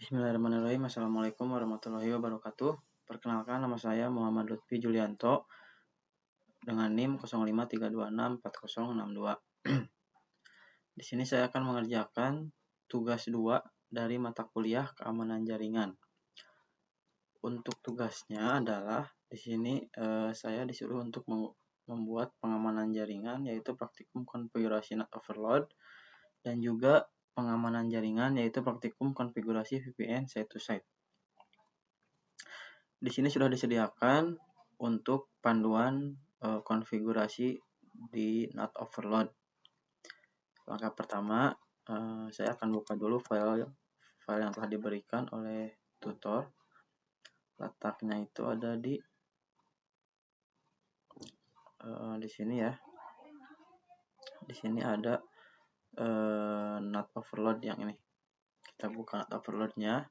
Bismillahirrahmanirrahim. Assalamualaikum warahmatullahi wabarakatuh. Perkenalkan, nama saya Muhammad Lutfi Julianto dengan NIM 0532640062. Di sini saya akan mengerjakan tugas 2 dari mata kuliah keamanan jaringan. Untuk tugasnya adalah di sini saya disuruh untuk membuat pengamanan jaringan, yaitu praktikum konfigurasi NAT overload, dan juga pengamanan jaringan, yaitu praktikum konfigurasi VPN site to site. Di sini sudah disediakan untuk panduan konfigurasi di NAT overload. Langkah pertama, saya akan buka dulu file yang telah diberikan oleh tutor. Letaknya itu ada di sini ya. Di sini ada NAT overload yang ini. Kita buka NAT overload-nya.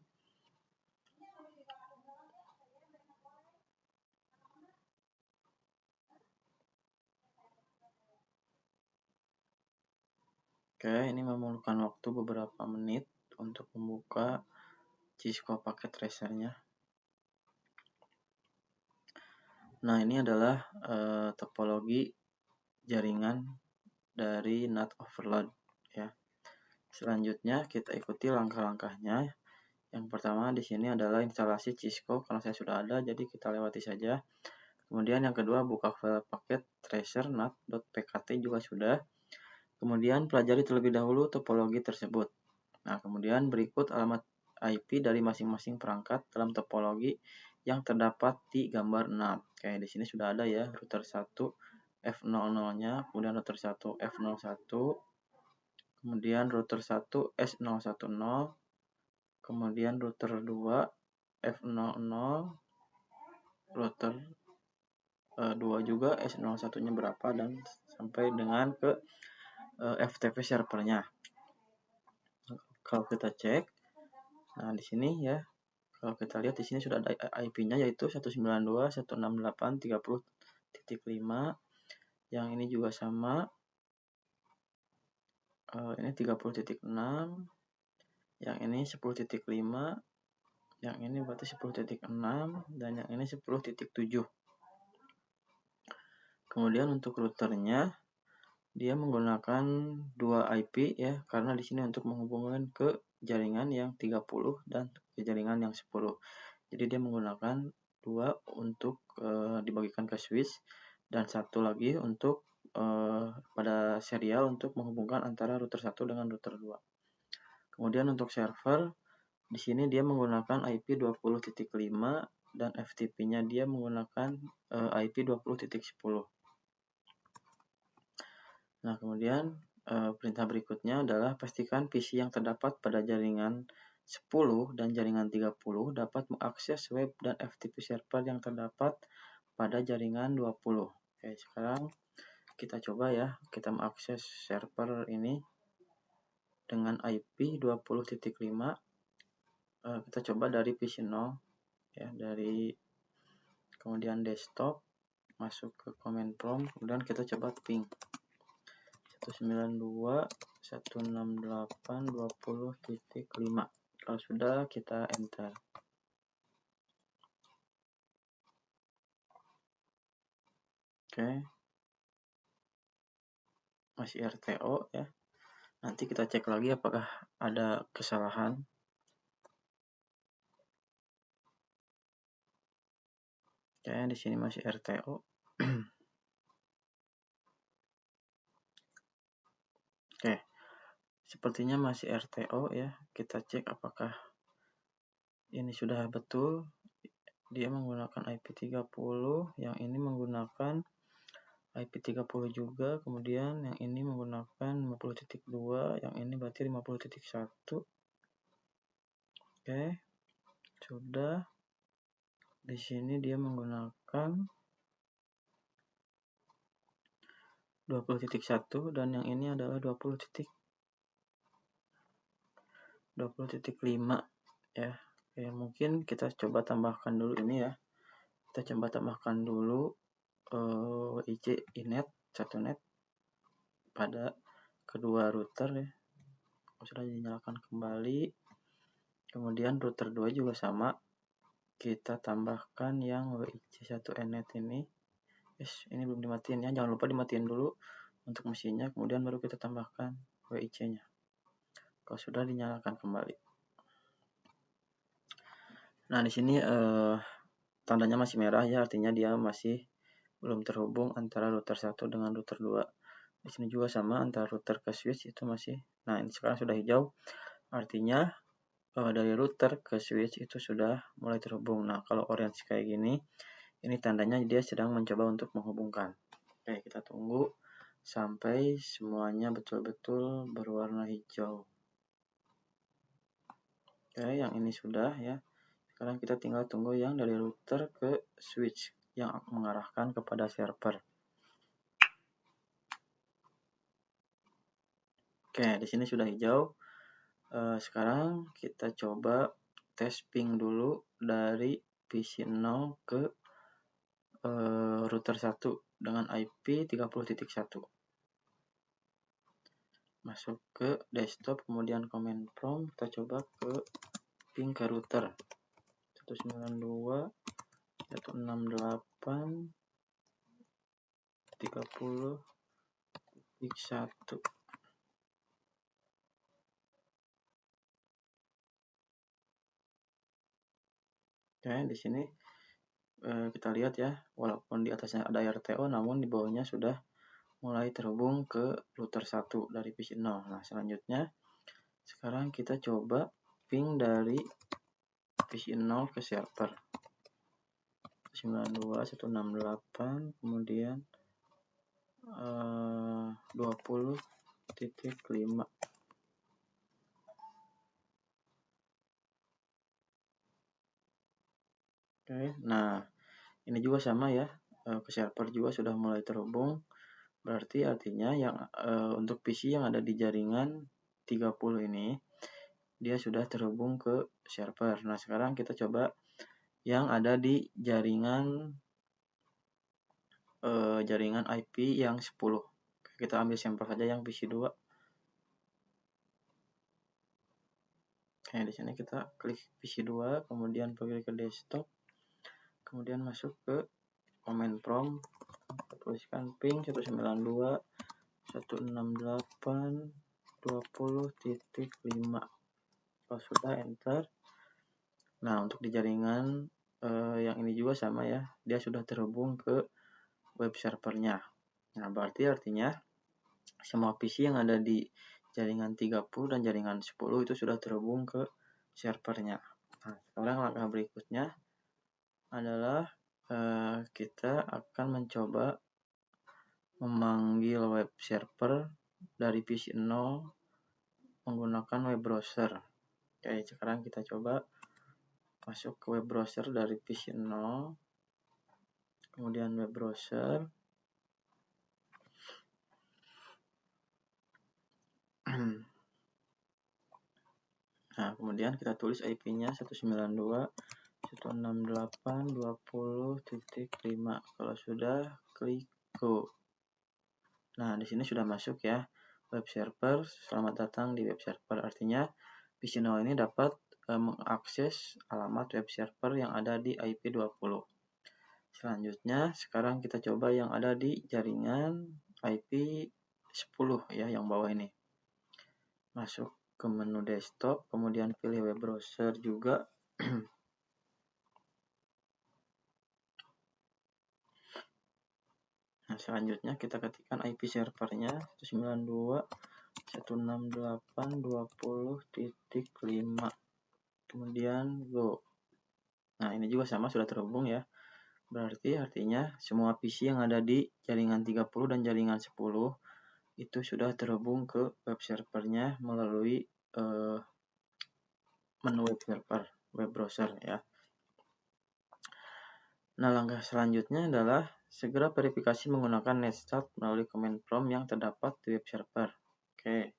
Oke, ini memerlukan waktu beberapa menit untuk membuka Cisco paket tracer-nya. Nah, ini adalah topologi jaringan dari NAT overload ya. Selanjutnya kita ikuti langkah-langkahnya. Yang pertama di sini adalah instalasi Cisco, karena saya sudah ada jadi kita lewati saja. Kemudian yang kedua, buka file paket tracer nat.pkt juga sudah. Kemudian pelajari terlebih dahulu topologi tersebut. Nah, kemudian berikut alamat IP dari masing-masing perangkat dalam topologi yang terdapat di gambar 6. Oke, di sini sudah ada ya, router 1 F00-nya, kemudian router 1 F01, kemudian router 1 S010, kemudian router 2 F00, router 2 juga S01-nya berapa, dan sampai dengan ke FTP servernya. Kalau kita cek, nah di sini ya, kalau kita lihat di sini sudah ada IP-nya, yaitu 192.168.30.5. Yang ini juga sama. Ini 30.6. Yang ini 10.5. Yang ini berarti 10.6 dan yang ini 10.7. Kemudian untuk routernya dia menggunakan 2 IP ya, karena di sini untuk menghubungkan ke jaringan yang 30 dan ke jaringan yang 10. Jadi dia menggunakan 2 untuk dibagikan ke switch, dan satu lagi untuk pada serial untuk menghubungkan antara router 1 dengan router 2. Kemudian untuk server di sini dia menggunakan IP 20.5 dan FTP-nya dia menggunakan IP 20.10. Nah, kemudian perintah berikutnya adalah pastikan PC yang terdapat pada jaringan 10 dan jaringan 30 dapat mengakses web dan FTP server yang terdapat pada jaringan 20. Oke, sekarang kita coba ya, kita mengakses server ini dengan IP 20.5. Kita coba dari PC 0 ya, dari kemudian desktop, masuk ke command prompt, kemudian kita coba ping 192.168.20.5. Kalau sudah, kita enter. Oke, masih RTO ya. Nanti kita cek lagi apakah ada kesalahan. Oke, di sini masih RTO. Oke, sepertinya masih RTO ya. Kita cek apakah ini sudah betul. Dia menggunakan IP 30, yang ini menggunakan IP 30 juga, kemudian yang ini menggunakan 50.2, yang ini berarti 50.1. Oke, sudah. Di sini dia menggunakan 20.1 dan yang ini adalah 20.5 ya. Oke, mungkin kita coba tambahkan dulu ini ya. Kita coba tambahkan dulu IC inet 1 net pada kedua router ya. Sudah dinyalakan kembali. Kemudian router 2 juga sama, kita tambahkan yang WIC1NET ini. Ini belum dimatiin ya, jangan lupa dimatiin dulu untuk mesinnya, kemudian baru kita tambahkan WIC-nya. Kalau sudah, dinyalakan kembali. Nah, di sini tandanya masih merah ya, artinya dia masih belum terhubung antara router 1 dengan router 2. Di sini juga sama, antara router ke switch itu masih. Nah, ini sekarang sudah hijau, artinya dari router ke switch itu sudah mulai terhubung. Nah, kalau orange kayak gini, ini tandanya dia sedang mencoba untuk menghubungkan. Oke, kita tunggu sampai semuanya betul-betul berwarna hijau. Oke, yang ini sudah ya. Sekarang kita tinggal tunggu yang dari router ke switch yang mengarahkan kepada server. Oke, di sini sudah hijau. Sekarang kita coba tes ping dulu dari PC0 ke router 1 dengan IP 30.1. Masuk ke desktop, kemudian command prompt, kita coba ke ping ke router 192.168.30.1. Oke, di sini kita lihat ya, walaupun di atasnya ada RTO, namun di bawahnya sudah mulai terhubung ke router 1 dari PC0. Nah, selanjutnya sekarang kita coba ping dari PC0 ke server 92.168, kemudian 20.5. Oke, nah ini juga sama ya, ke server juga sudah mulai terhubung. Berarti artinya yang untuk PC yang ada di jaringan 30 ini, dia sudah terhubung ke server. Nah, sekarang kita coba yang ada di jaringan IP yang 10. Kita ambil sampel saja yang PC2. Oke, di sini kita klik PC2, kemudian pergi ke desktop, kemudian masuk ke command prompt, tuliskan ping 192.168.20.5. Kalau sudah, enter. Nah, untuk di jaringan yang ini juga sama ya, dia sudah terhubung ke web servernya. Nah, berarti artinya semua PC yang ada di jaringan 30 dan jaringan 10 itu sudah terhubung ke servernya. Nah, sekarang langkah berikutnya adalah kita akan mencoba memanggil web server dari PC0 menggunakan web browser. Oke, sekarang kita coba masuk ke web browser dari PC0, kemudian web browser. Nah, kemudian kita tulis IP-nya 192.168.20.5. Kalau sudah, klik go. Nah, di sini sudah masuk ya web server. Selamat datang di web server. Artinya PC0 ini dapat mengakses alamat web server yang ada di IP20. Selanjutnya, sekarang kita coba yang ada di jaringan IP10 ya, yang bawah ini. Masuk ke menu desktop, kemudian pilih web browser juga. Nah, selanjutnya kita ketikkan IP servernya 192.168.20.5. Kemudian go. Nah, ini juga sama, sudah terhubung ya. Berarti artinya semua PC yang ada di jaringan 30 dan jaringan 10 itu sudah terhubung ke web servernya melalui menu web server, web browser ya. Nah, langkah selanjutnya adalah segera verifikasi menggunakan netstart melalui command prompt yang terdapat di web server. Oke,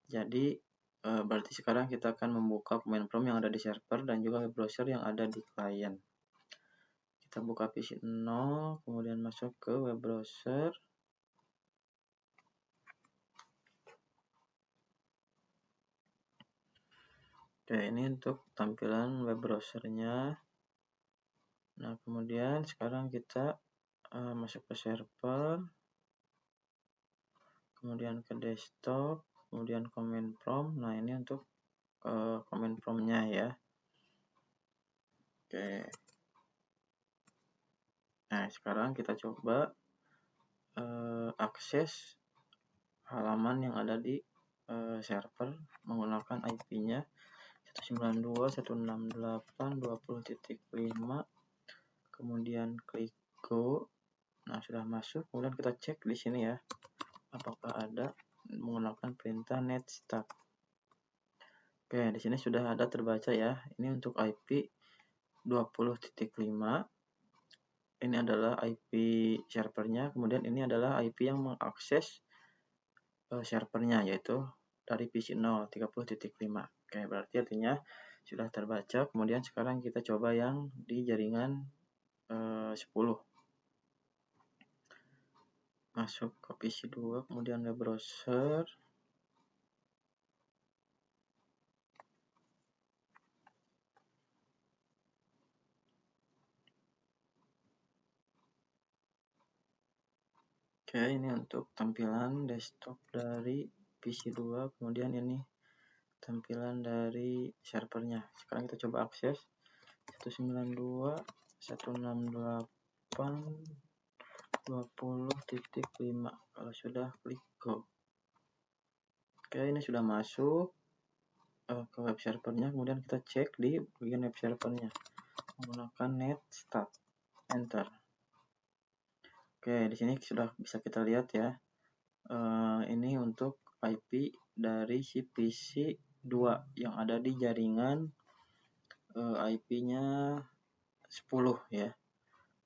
jadi berarti sekarang kita akan membuka command prompt yang ada di server dan juga web browser yang ada di client. Kita buka PC0, kemudian masuk ke web browser. Oke, ini untuk tampilan web browsernya. Nah, kemudian sekarang kita masuk ke server, kemudian ke desktop, kemudian command prompt. Nah, ini untuk command prompt-nya ya. Oke. Nah, sekarang kita coba akses halaman yang ada di server menggunakan IP-nya 192.168.20.5, kemudian klik go. Nah, sudah masuk. Kemudian kita cek di sini ya, apakah ada menggunakan perintah net start. Oke, di sini sudah ada terbaca ya. Ini untuk IP 20.5. Ini adalah IP servernya. Kemudian ini adalah IP yang mengakses servernya, yaitu dari PC 0 30.5. Oke, berarti artinya sudah terbaca. Kemudian sekarang kita coba yang di jaringan 10. Masuk ke PC 2, kemudian web browser. Oke, ini untuk tampilan desktop dari PC 2, kemudian ini tampilan dari servernya. Sekarang kita coba akses 192.168.20.5. Kalau sudah, klik go. Oke, ini sudah masuk ke web servernya. Kemudian kita cek di bagian web servernya menggunakan net start, enter. Oke, di sini sudah bisa kita lihat ya. Ini untuk IP dari si PC 2 yang ada di jaringan IP-nya 10 ya.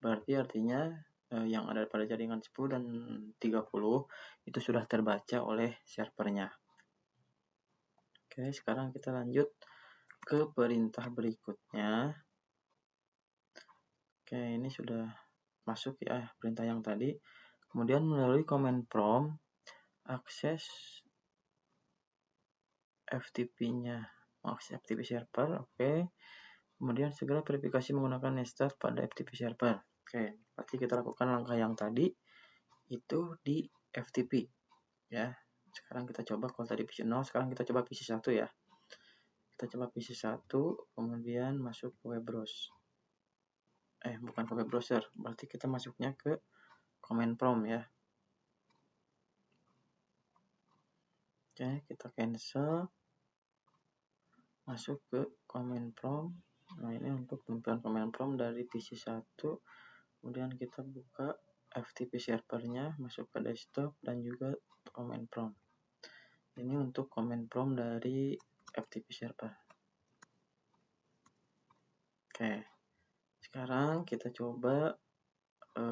Berarti artinya yang ada pada jaringan 10 dan 30 itu sudah terbaca oleh servernya. Oke, sekarang kita lanjut ke perintah berikutnya. Oke, ini sudah masuk ya perintah yang tadi. Kemudian melalui command prompt akses FTP-nya, akses FTP server. Oke. Kemudian segera verifikasi menggunakan netstat pada FTP server. Oke, berarti kita lakukan langkah yang tadi itu di FTP ya. Sekarang kita coba, kalau tadi PC 0, sekarang kita coba PC 1 ya. Kita coba PC 1, kemudian masuk ke web browser. Bukan ke web browser, berarti kita masuknya ke command prompt ya. Oke, kita cancel, masuk ke command prompt. Nah, ini untuk tampilan command prompt dari PC 1. Kemudian kita buka FTP servernya, masuk ke desktop dan juga command prompt. Ini untuk command prompt dari FTP server. Oke, sekarang kita coba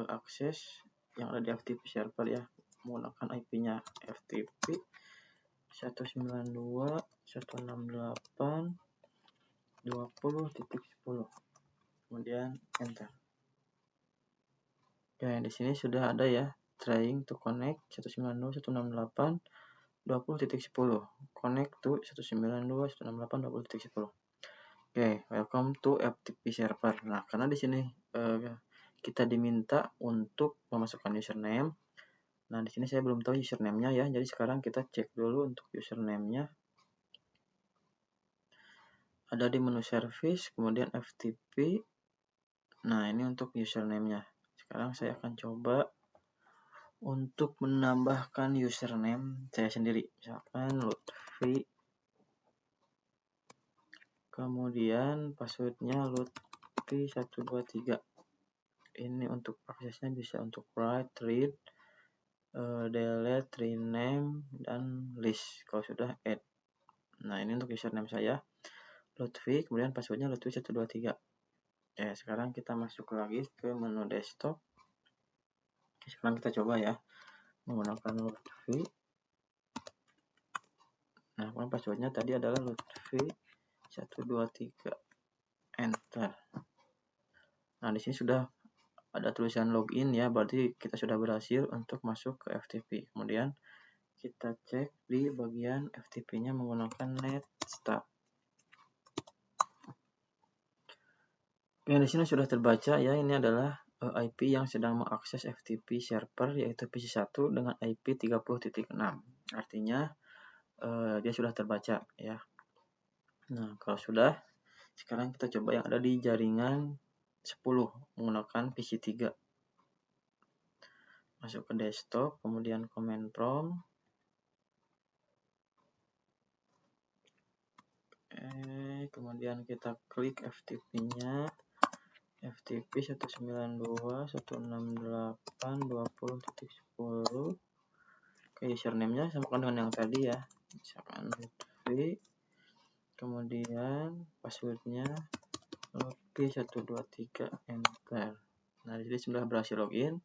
akses yang ada di FTP server ya, menggunakan IP-nya FTP 192.168.20.10. Kemudian enter. Oke, di sini sudah ada ya, trying to connect 192.168.20.10. Connect to 192.168.20.10. Oke, welcome to FTP server. Nah, karena di sini kita diminta untuk memasukkan username. Nah, di sini saya belum tahu username-nya ya. Jadi sekarang kita cek dulu untuk username-nya. Ada di menu service, kemudian FTP. Nah, ini untuk username-nya. Sekarang saya akan coba untuk menambahkan username saya sendiri. Misalkan Lutfi. Kemudian passwordnya Lutfi123. Ini untuk aksesnya bisa untuk write, read, delete, rename, dan list kalau sudah add. Nah, ini untuk username saya Lutfi, kemudian passwordnya Lutfi123. Sekarang kita masuk lagi ke menu desktop. Sekarang kita coba ya menggunakan Lutfi. Nah, passwordnya tadi adalah Lutfi123, enter. Nah, di sini sudah ada tulisan login ya, berarti kita sudah berhasil untuk masuk ke FTP. Kemudian kita cek di bagian FTP-nya menggunakan netstat. Yang di sini sudah terbaca ya, ini adalah IP yang sedang mengakses FTP server yaitu PC1 dengan IP 30.6. Artinya dia sudah terbaca ya. Nah, kalau sudah, sekarang kita coba yang ada di jaringan 10 menggunakan PC3. Masuk ke desktop, kemudian command prompt. Kemudian kita klik FTP-nya. FTP 192.168.20.10. Oke, username-nya samakan dengan yang tadi ya. Misalkan Lutfi. Kemudian password-nya Lutfi123 enter. Nah, jadi sudah berhasil login.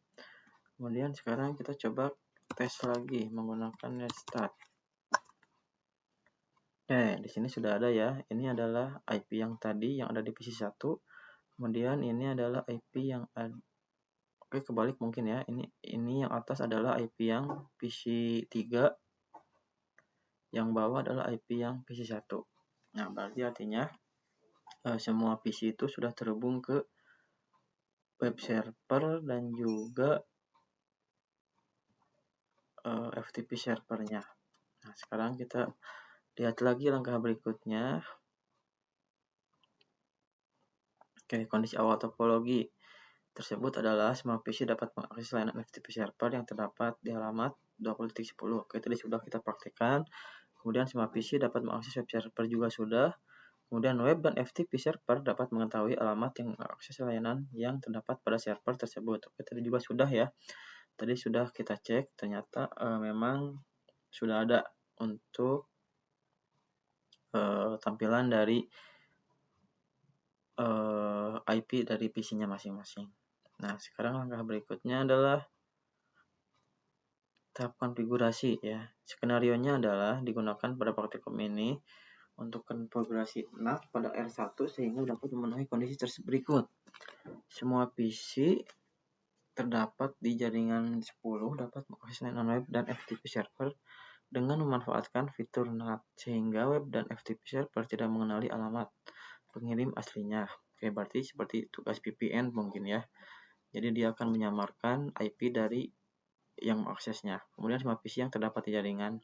Kemudian sekarang kita coba tes lagi menggunakan netstat. Di sini sudah ada ya. Ini adalah IP yang tadi yang ada di PC1. Kemudian ini adalah IP yang ada. Oke, kebalik mungkin ya. Ini yang atas adalah IP yang PC3. Yang bawah adalah IP yang PC1. Nah, berarti artinya semua PC itu sudah terhubung ke web server dan juga FTP servernya. Nah, sekarang kita lihat lagi langkah berikutnya. Oke, kondisi awal topologi tersebut adalah semua PC dapat mengakses layanan FTP server yang terdapat di alamat 20.10. Oke, tadi sudah kita praktekkan. Kemudian semua PC dapat mengakses web server juga sudah. Kemudian web dan FTP server dapat mengetahui alamat yang mengakses layanan yang terdapat pada server tersebut. Oke, tadi juga sudah ya. Tadi sudah kita cek, ternyata memang sudah ada untuk tampilan dari IP dari PC-nya masing-masing. Nah, sekarang langkah berikutnya adalah tahap konfigurasi ya. Skenarionya adalah digunakan pada praktikum ini untuk konfigurasi NAS pada R1 sehingga dapat memenuhi kondisi berikut. Semua PC terdapat di jaringan 10 dapat mengakses layanan web dan FTP server dengan memanfaatkan fitur NAT sehingga web dan FTP server tidak mengenali alamat pengirim aslinya. Oke, berarti seperti tugas VPN mungkin ya. Jadi dia akan menyamarkan IP dari yang mengaksesnya. Kemudian semua PC yang terdapat di jaringan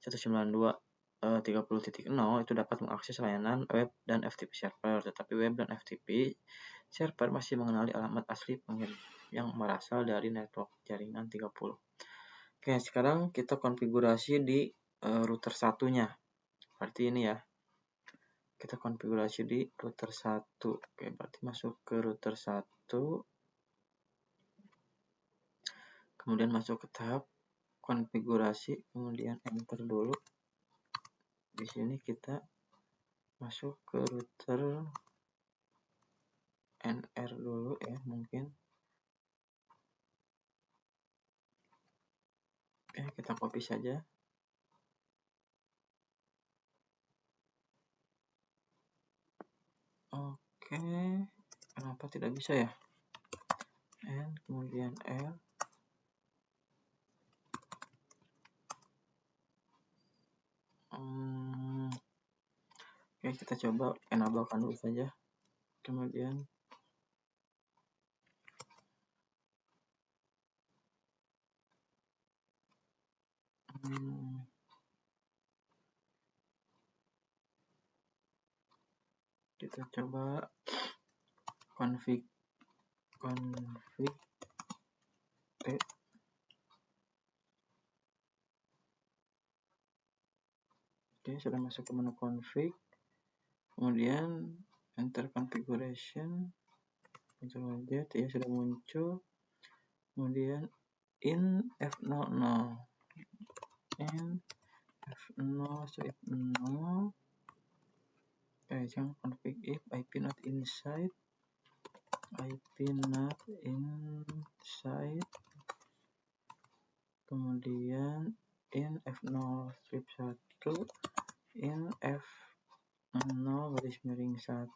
192.30.0 itu dapat mengakses layanan web dan FTP server, tetapi web dan FTP server masih mengenali alamat asli pengirim yang berasal dari network jaringan 30. Oke, sekarang kita konfigurasi di router satunya. Berarti ini ya. Kita konfigurasi di router 1. Oke, berarti masuk ke router 1. Kemudian masuk ke tahap konfigurasi, kemudian enter dulu. Di sini kita masuk ke router NR dulu ya, mungkin. Oke, kita copy saja. Oke, kenapa tidak bisa ya? N, kemudian L. Oke, kita coba enablekan dulu saja. Kemudian kita coba config Oke, sudah masuk ke menu config. Kemudian enter configuration. Control Z ya, sudah muncul. Kemudian in F00 in F0 F0 yang config if IP not inside kemudian in F0 strip 1 in F0 garis miring 1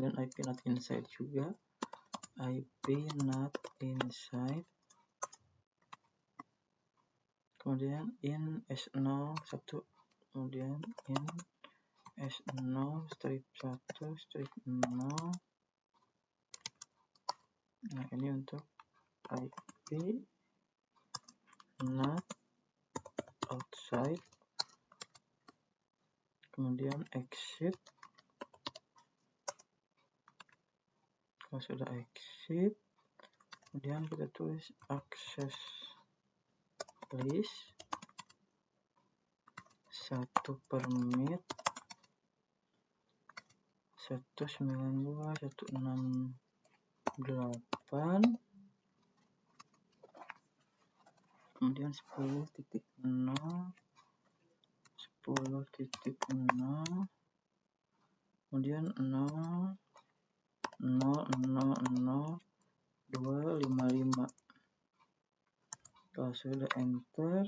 dan IP not inside juga, IP not inside, kemudian in S01, kemudian in S0 strip 1 strip 0. Nah, ini untuk IP not outside, kemudian exit. Kalau sudah exit, kemudian kita tulis access list 1 permit 192.168, kemudian 10.0 10.0, kemudian 0.000.255. Kalau sudah enter,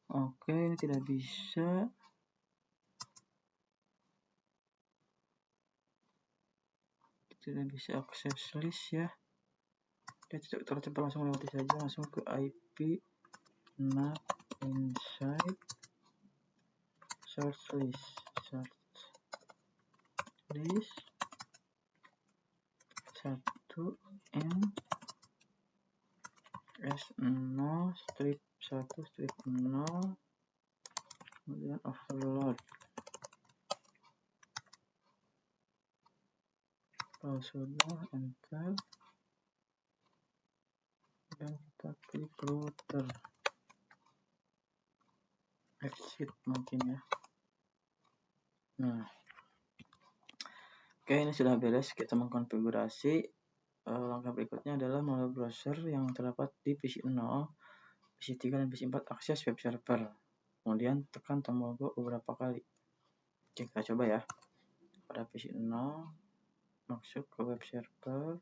oke, ini tidak bisa. Akses list ya. Kita coba langsung lewati saja, langsung ke IP not inside search list 1 in S0 strip 1 strip 0, kemudian overload. Kalau sudah enter, dan kita klik router, exit mungkin ya. Nah, oke, ini sudah beres. Kita mengkonfigurasi. Langkah berikutnya adalah melalui browser yang terdapat di PC 0, PC 3, dan PC 4 akses web server. Kemudian tekan tombol Go beberapa kali. Oke, kita coba ya. Pada PC 0, masuk ke web server.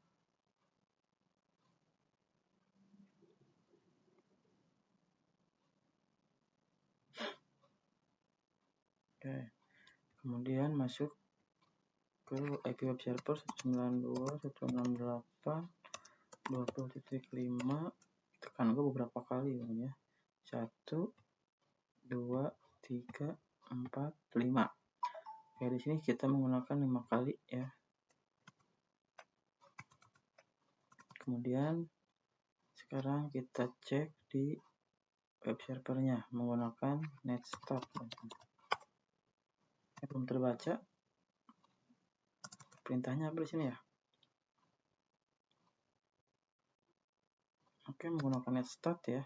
Oke, kemudian masuk ke IP web server 192.168.20.5, tekan Go beberapa kali ya. 1, 2, 3, 4, 5. Oke, di sini kita menggunakan 5 kali ya. Kemudian sekarang kita cek di web servernya menggunakan netstop. Belum terbaca. Perintahnya apa di sini ya? Oke, menggunakan netstop ya.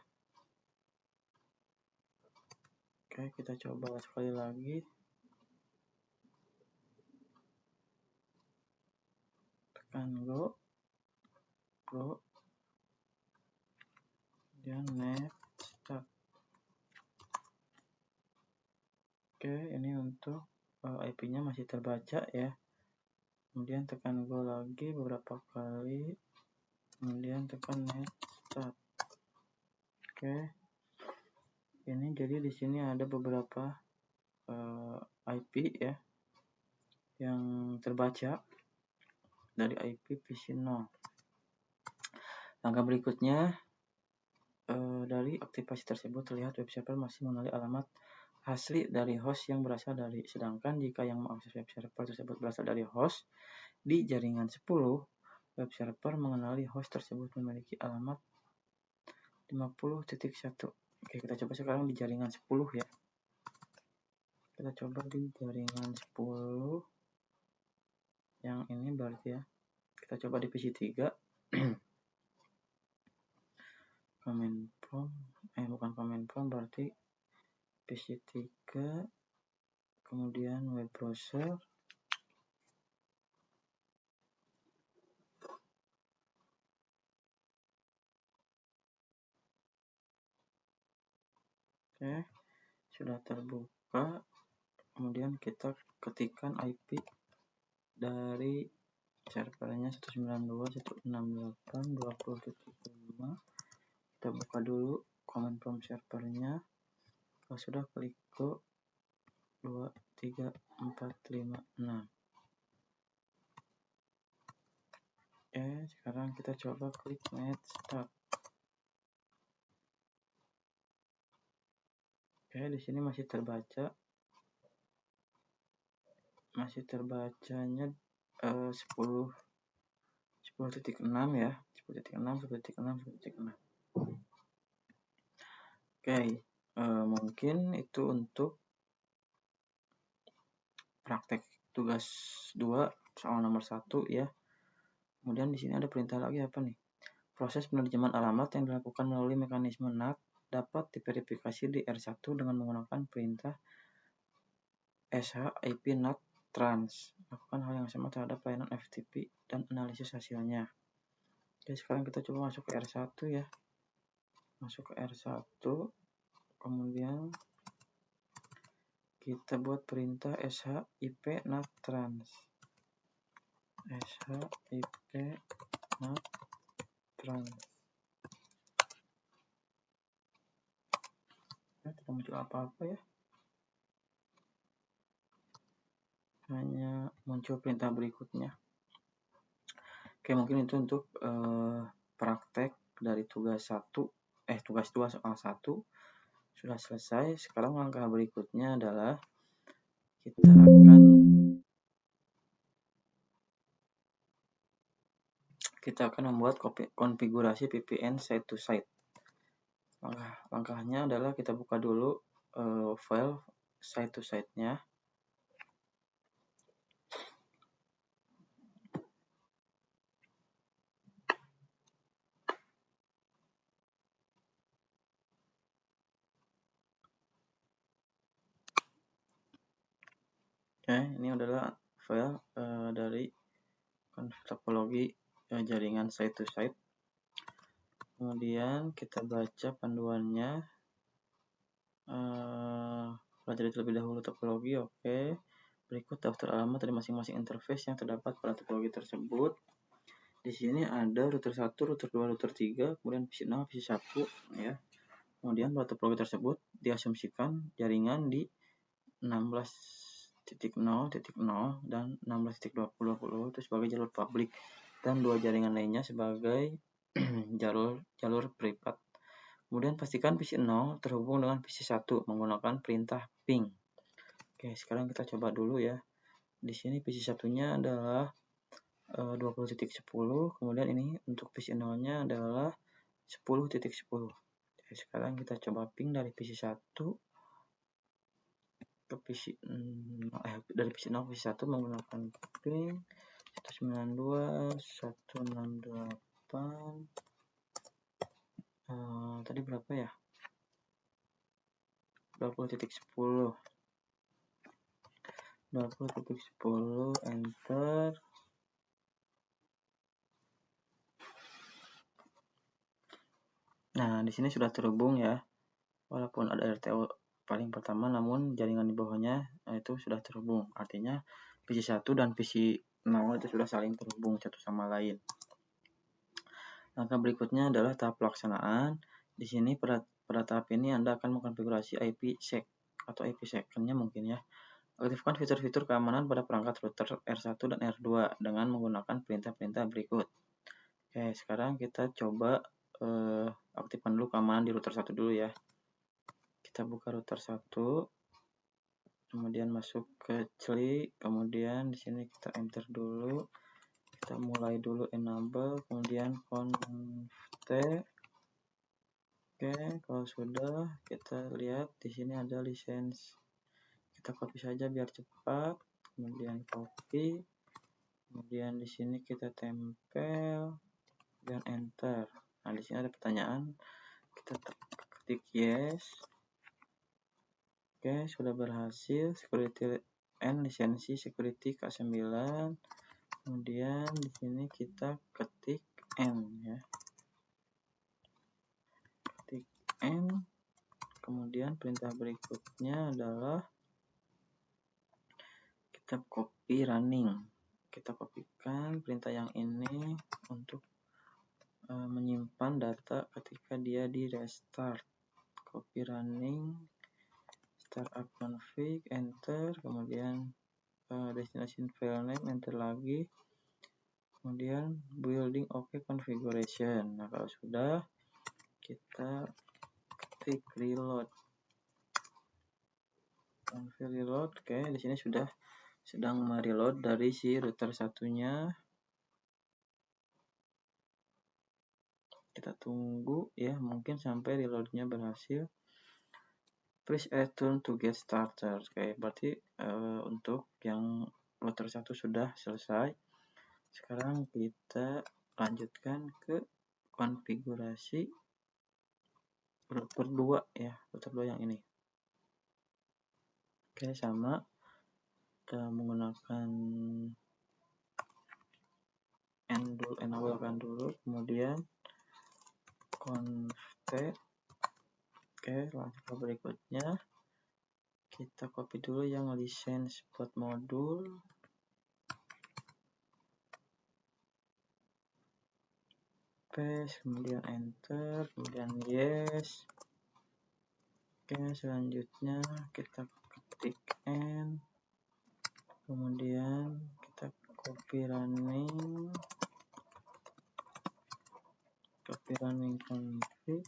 Oke, kita coba sekali lagi. Tekan Go, kemudian netstop. Oke, ini untuk IP-nya masih terbaca ya. Kemudian tekan Go lagi beberapa kali, kemudian tekan netstop. Oke, ini jadi di sini ada beberapa IP ya yang terbaca dari IP PC 0. Langkah berikutnya, dari aktivasi tersebut terlihat web server masih mengenali alamat asli dari host yang berasal dari, sedangkan jika yang mengakses web server tersebut berasal dari host di jaringan 10, web server mengenali host tersebut memiliki alamat 50.1. Oke, kita coba sekarang di jaringan 10 ya. Kita coba di jaringan 10 yang ini berarti ya. Kita coba di PC 3. Command prompt, bukan command prompt, berarti PC 3, kemudian web browser. Oke, sudah terbuka. Kemudian kita ketikkan IP dari servernya 192.168.20.5. Kita buka dulu command prompt servernya. Kalau sudah, klik Go 2, 3, 4, 5, 6. Oke, sekarang kita coba klik netstop. Oke, di sini masih terbaca masih terbacanya 10.6 ya, 10.6. Oke, mungkin itu untuk praktek tugas 2 soal nomor 1 ya. Kemudian di sini ada perintah lagi apa nih? Proses penerjemahan alamat yang dilakukan melalui mekanisme NAT dapat diverifikasi di R1 dengan menggunakan perintah sh ip NAT trans. Lakukan hal yang sama terhadap layanan FTP dan analisis hasilnya. Oke, sekarang kita coba masuk ke R1 ya. Masuk ke R1, kemudian kita buat perintah sh ip NAT trans. sh ip NAT trans. Tidak muncul apa-apa ya. Hanya muncul perintah berikutnya. Oke, mungkin itu untuk praktek dari tugas 2 soal 1 sudah selesai. Sekarang langkah berikutnya adalah kita akan membuat konfigurasi VPN site to site. Langkahnya adalah kita buka dulu file site to site-nya. Oke, ini adalah file dari topologi jaringan site to site. Kemudian kita baca panduannya, pelajari terlebih dahulu topologi. Oke, berikut daftar alamat dari masing-masing interface yang terdapat pada topologi tersebut. Di sini ada router 1, router 2, router 3, kemudian PC 0, PC 1 ya. Kemudian pada topologi tersebut diasumsikan jaringan di 16.0.0 dan 16.20.20 itu sebagai jalur publik dan 2 jaringan lainnya sebagai jalur privat. Kemudian pastikan PC 0 terhubung dengan PC 1 menggunakan perintah ping. Oke, sekarang kita coba dulu ya. Di sini PC 1-nya adalah 20.10, kemudian ini untuk PC 0-nya adalah 10.10. Oke, sekarang kita coba ping dari PC 1 ke PC dari PC 0 ke PC 1 menggunakan ping 192.168. Tadi berapa ya? 20.10. 20.10 enter. Nah, di sini sudah terhubung ya. Walaupun ada RTO paling pertama, namun jaringan di bawahnya itu sudah terhubung. Artinya PC 1 dan PC 0 itu sudah saling terhubung satu sama lain. Langkah berikutnya adalah tahap pelaksanaan. Di sini pada tahap ini Anda akan mengkonfigurasi IPsec atau IPsec-nya mungkin ya. Aktifkan fitur-fitur keamanan pada perangkat router R1 dan R2 dengan menggunakan perintah-perintah berikut. Oke, sekarang kita coba aktifkan dulu keamanan di router 1 dulu ya. Kita buka router 1, kemudian masuk ke CLI, kemudian di sini kita enter dulu. Kita mulai dulu enable, kemudian conft. Oke, kalau sudah kita lihat di sini ada lisensi. Kita copy saja biar cepat, kemudian copy, kemudian di sini kita tempel dan enter. Nah, di sini ada pertanyaan, kita ketik yes. Oke, sudah berhasil. Security and lisensi security K9. Kemudian di sini kita ketik N ya. Ketik N. Kemudian perintah berikutnya adalah kita copy running. Kita kopikan perintah yang ini untuk menyimpan data ketika dia di restart. Copy running, startup config, enter, kemudian destination file name, enter lagi, kemudian building OK configuration. Nah, kalau sudah kita ketik reload. Oke, di sini sudah sedang mereload dari si router satunya. Kita tunggu ya, mungkin sampai reloadnya berhasil. Please return to get started. Oke, berarti untuk yang router 1 sudah selesai. Sekarang kita lanjutkan ke konfigurasi router 2 ya, router 2 yang ini. Oke, sama. Kita menggunakan enablekan dulu, kemudian conft. Oke, lanjut ke berikutnya. Kita copy dulu yang license port modul. Paste, kemudian enter, kemudian yes. Oke, selanjutnya kita ketik n, kemudian kita copy running config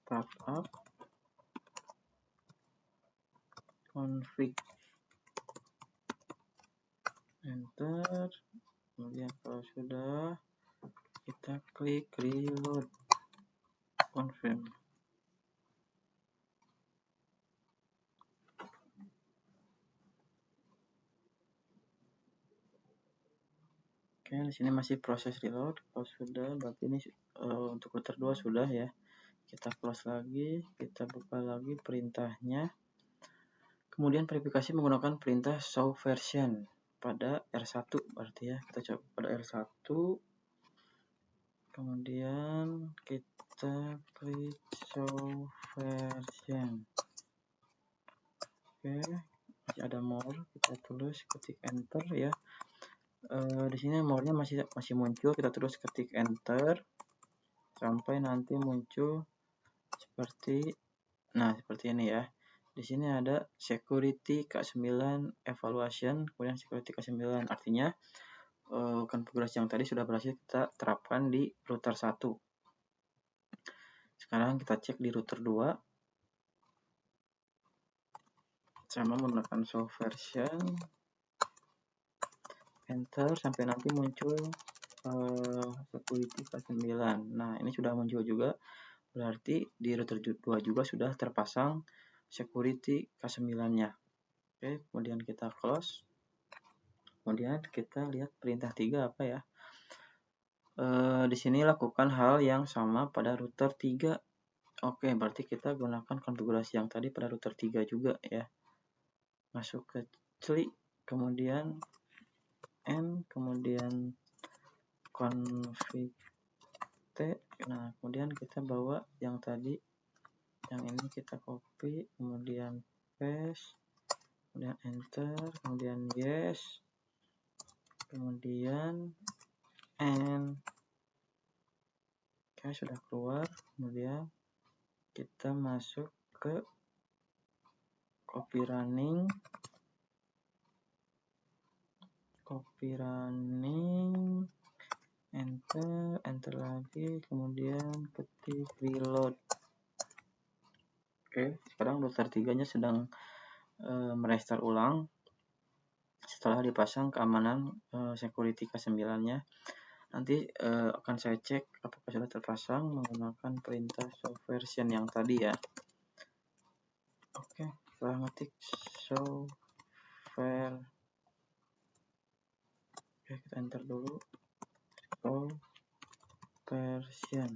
startup config, enter. Kemudian kalau sudah, kita klik reload, confirm. Oke, di sini masih proses reload. Kalau sudah, berarti ini untuk router 2 sudah ya. Kita close lagi, kita buka lagi perintahnya. Kemudian verifikasi menggunakan perintah show version pada R1 berarti ya. Kita coba pada R1. Kemudian kita klik show version. Oke, masih ada more, kita tulis ketik enter ya. Di sini more-nya masih muncul, kita terus ketik enter sampai nanti muncul seperti ini ya. Di sini ada security K9 evaluation, kemudian security K9, artinya konfigurasi yang tadi sudah berhasil kita terapkan di router 1. Sekarang kita cek di router 2. Sama menggunakan show version, enter sampai nanti muncul security K9. Nah, ini sudah muncul juga, berarti di router 2 juga sudah terpasang security K9-nya. Oke, kemudian kita close. Kemudian kita lihat perintah 3 apa ya. Di sini lakukan hal yang sama pada router 3. Oke, berarti kita gunakan konfigurasi yang tadi pada router 3 juga ya. Masuk ke CLI, kemudian n, kemudian config t. Nah, kemudian kita bawa yang tadi, yang ini kita copy, kemudian paste, kemudian enter, kemudian yes, kemudian n. Oke, sudah keluar. Kemudian kita masuk ke copy running, enter lagi, kemudian ketik reload. Oke, sekarang router 3-nya sedang merestart ulang setelah dipasang keamanan security K9-nya. Nanti akan saya cek apakah sudah terpasang menggunakan perintah show version yang tadi ya. Oke, setelah ngetik show ver, oke, kita enter dulu show version,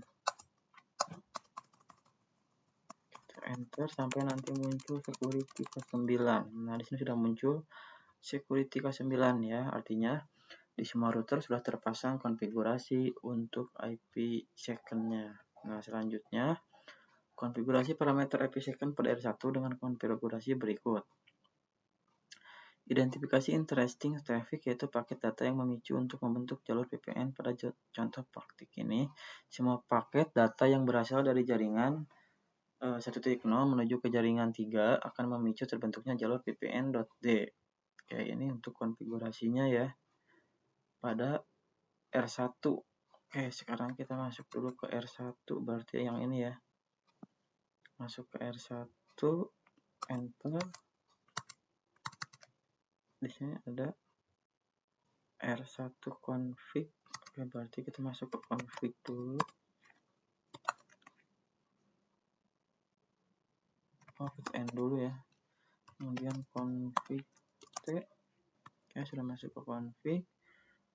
kita enter sampai nanti muncul security K9. Nah, di sini sudah muncul security K9 ya, artinya di semua router sudah terpasang konfigurasi untuk IP second-nya. Nah, selanjutnya konfigurasi parameter IP second pada R1 dengan konfigurasi berikut. Identifikasi interesting traffic, yaitu paket data yang memicu untuk membentuk jalur VPN. Pada contoh praktik ini, semua paket data yang berasal dari jaringan 1.0 menuju ke jaringan 3 akan memicu terbentuknya jalur VPN.d. Oke, ini untuk konfigurasinya ya pada R1. Oke, sekarang kita masuk dulu ke R1, berarti yang ini ya. Masuk ke R1, enter. Di sini ada R1 config. Oke, berarti kita masuk ke config dulu. Kita end dulu ya. Kemudian config T. Oke, sudah masuk ke config.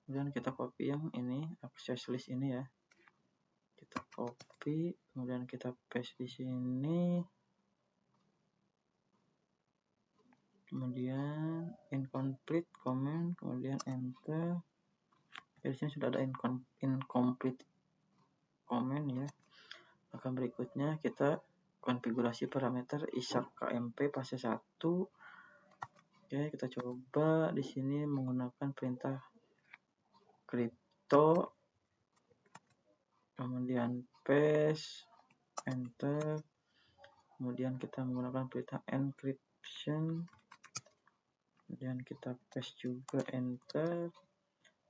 Kemudian kita copy yang ini, access list ini ya. Kita copy, kemudian kita paste di sini. Kemudian incomplete comment, kemudian enter. Di sini sudah ada incomplete comment ya. Maka berikutnya kita konfigurasi parameter ISAC KMP fase 1. Oke, kita coba di sini menggunakan perintah crypto, kemudian paste, enter. Kemudian kita menggunakan perintah encryption, kemudian kita paste juga, enter.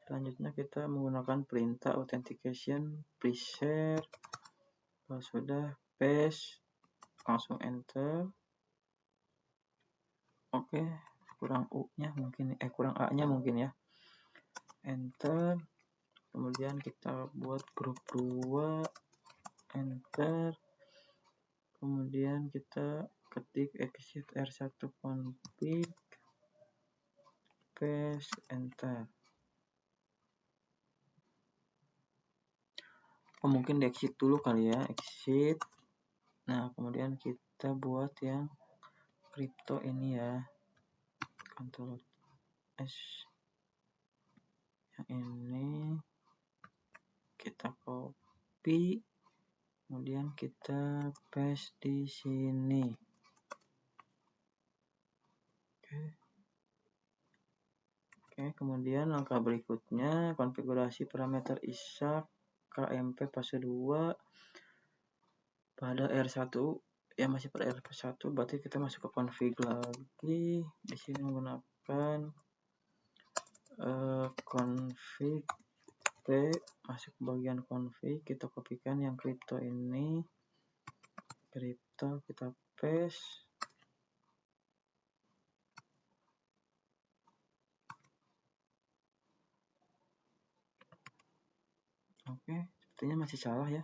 Selanjutnya kita menggunakan perintah authentication, please share. Kalau sudah, paste, langsung enter. Oke, kurang U-nya mungkin, kurang A-nya mungkin ya. Enter. Kemudian kita buat grup 2, enter. Kemudian kita ketik exit R1 config, paste, enter. Mungkin di exit dulu kali ya, exit. Nah, kemudian kita buat yang crypto ini ya, Ctrl S. Yang ini kita copy, kemudian kita paste di sini. Oke, kemudian langkah berikutnya konfigurasi parameter ISAC KMP fase 2 pada R1 ya, masih pada R1, berarti kita masuk ke config lagi. Di sini menggunakan config T, masuk ke bagian config, kita kopikan yang crypto ini, crypto kita paste. Oke, sepertinya masih salah ya,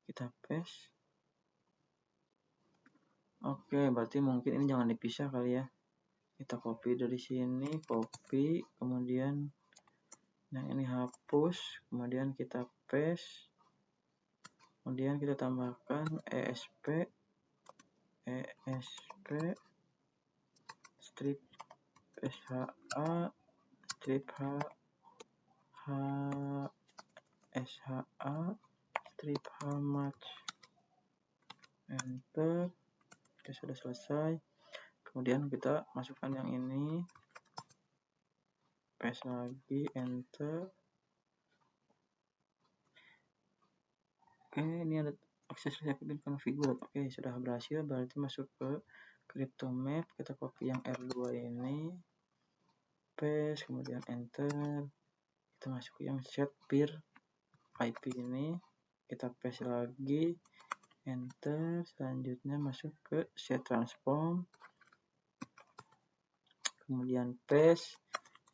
kita paste. Oke, berarti mungkin ini jangan dipisah kali ya. Kita copy dari sini, copy, kemudian yang ini hapus, kemudian kita paste, kemudian kita tambahkan ESP strip SHA strip SHA strip how much, enter. Oke, sudah selesai. Kemudian kita masukkan yang ini, paste lagi, enter. Oke, ini ada akses recycling configured. Oke, sudah berhasil, berarti masuk ke crypto map. Kita copy yang R2 ini, paste, kemudian enter. Kita masuk ke yang set peer IP ini, kita paste lagi, enter. Selanjutnya masuk ke set transform, kemudian paste,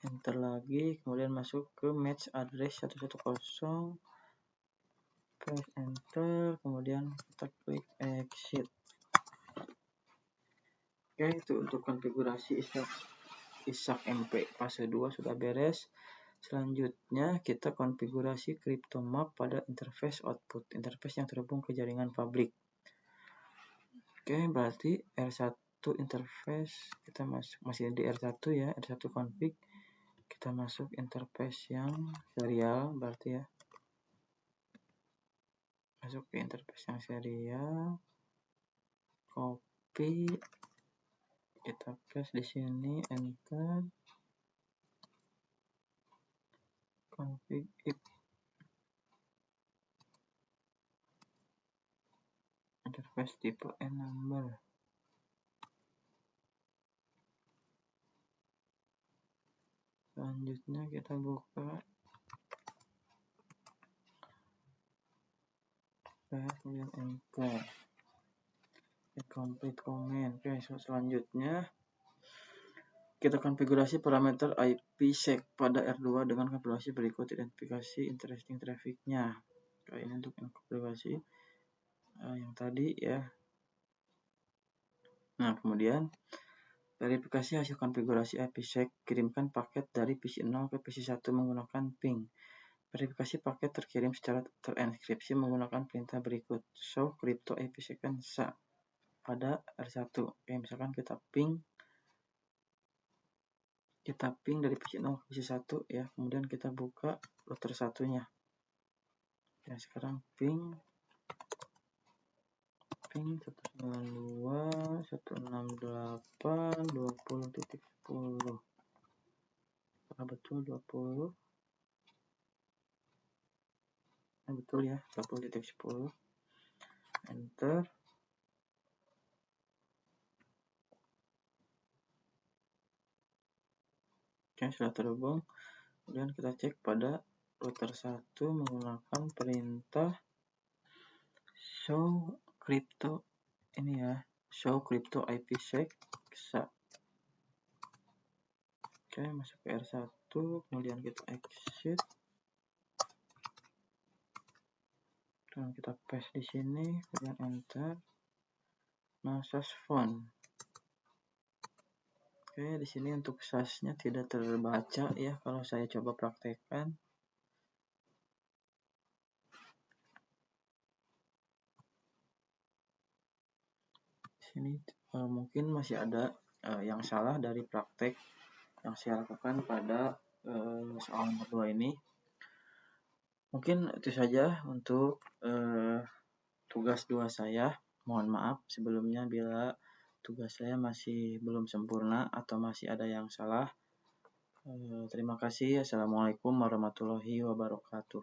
enter lagi, kemudian masuk ke match address 110, paste, enter, kemudian kita klik exit. Oke, itu untuk konfigurasi ISAC MP fase 2 sudah beres. Selanjutnya kita konfigurasi CryptoMap pada interface output, interface yang terhubung ke jaringan publik. Oke, berarti R1 interface, kita masih di R1 ya, R1 config. Kita masuk interface yang serial, berarti ya. Masuk ke interface yang serial, copy, kita paste di sini, enter. Config it interface tipe N number. Selanjutnya kita buka kemudian enter. complete comment. Oke, selanjutnya kita konfigurasi parameter IPsec pada R2 dengan konfigurasi berikut. Identifikasi interesting traffic-nya. Ini untuk konfigurasi yang tadi ya. Nah, kemudian verifikasi hasil konfigurasi IPsec. Kirimkan paket dari PC0 ke PC1 menggunakan ping. Verifikasi paket terkirim secara terenkripsi menggunakan perintah berikut. Show crypto IPsec pada R1. Oke, misalkan kita ping dari PC0 ke PC1 ya. Kemudian kita buka router satunya. Ya, sekarang ping 192.168.20.10. Apakah betul 20? Nah, betul ya, 20.10. Enter. Oke, sudah terhubung. Kemudian kita cek pada router 1 menggunakan perintah show crypto ini ya, show crypto IPsec. Oke, masuk ke R1, kemudian kita exit. Dan kita paste di sini, kemudian enter. Nah, SAS font. Oke, di sini untuk SAS-nya tidak terbaca ya kalau saya coba praktekkan. Di sini mungkin masih ada yang salah dari praktek yang saya lakukan pada soal nomor 2 ini. Mungkin itu saja untuk tugas 2 saya. Mohon maaf sebelumnya bila tugas saya masih belum sempurna atau masih ada yang salah. Terima kasih. Assalamualaikum warahmatullahi wabarakatuh.